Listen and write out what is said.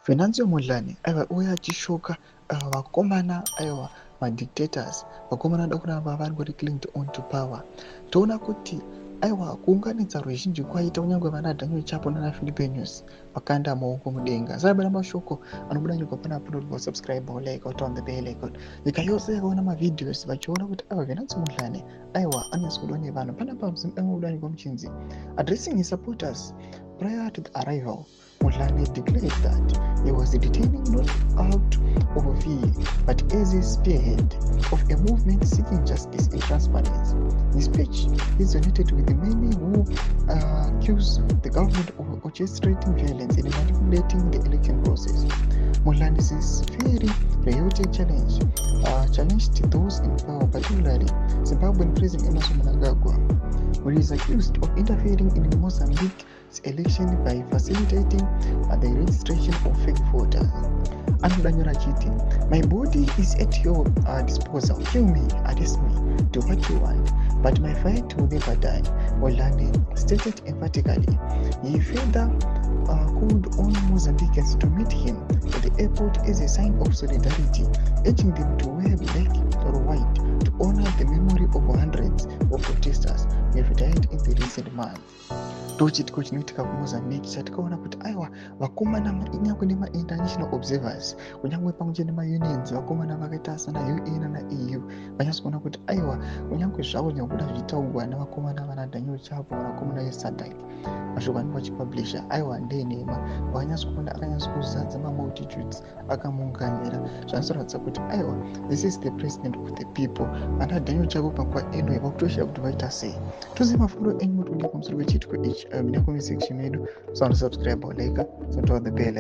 Venancio Mondlane aiwa uya achishoka vakomana aiwa madictators, vakomana vada kuramba vari clinged on to power. Toona kuti aiwa kuunganidza ruzhinji kwaita kunyange vana Daniel Chapo nana Philippe Nyusi vakanda maoko mudenga. Sabara mashoko anobuda nyika panapa ndokuti subscribe like on the bell icon. Nyika yose yakaona mavideos vachiona kuti aiwa Venancio Mondlane aiwa anyatsodwa nevanhu. Panapa anobuda nyika muchinzi addressing his supporters prior to the arrival. Mondlane declared that he was detaining not out of fear, but as a spearhead of a movement seeking justice and transparency. His speech resonated with the many who accuse the government of orchestrating violence and manipulating the election process. Mondlane's very chaotic challenged those in power, particularly Zimbabwean President Emmerson Mnangagwa, who is accused of interfering in Mozambique's election by facilitating the registration of fake voters. Anodanyora achiti, my body is at your disposal. Kill me, arrest me, do what you want, but my fight will never die, Mondlane stated emphatically. He further called on Mozambicans to meet him at the airport as a sign of solidarity, urging them to wear black or white to honor the memory of hundreds of protesters who have died in the recent months. Ndochitiko chinoitika kuMozambique chatikaona kuti aiwa vakomana inyangwe nemainternational observers kunyangwe pamwe nemaunions vakomana vakaita sana UN na EU vanyatsoona kuti aiwa kunyangwe zvavo nyakuda zvichitaurwa navakomana vana Daniel Chapo vanakomana veSADC mashoko anenge achipublisha aiwa ndenhema vakanyatsokuona akanyatsokuzadza mamultitudes akamuunganira zvanoratidza kuti aiwa this is the president of the people. Vana Daniel Chapo panguva ino vakutoshira kuti vaita sei. Toziva mafuro enyu kuti pamusoro pechitiko ichi. Mina comment section medu, subscribe or like, so to the bell.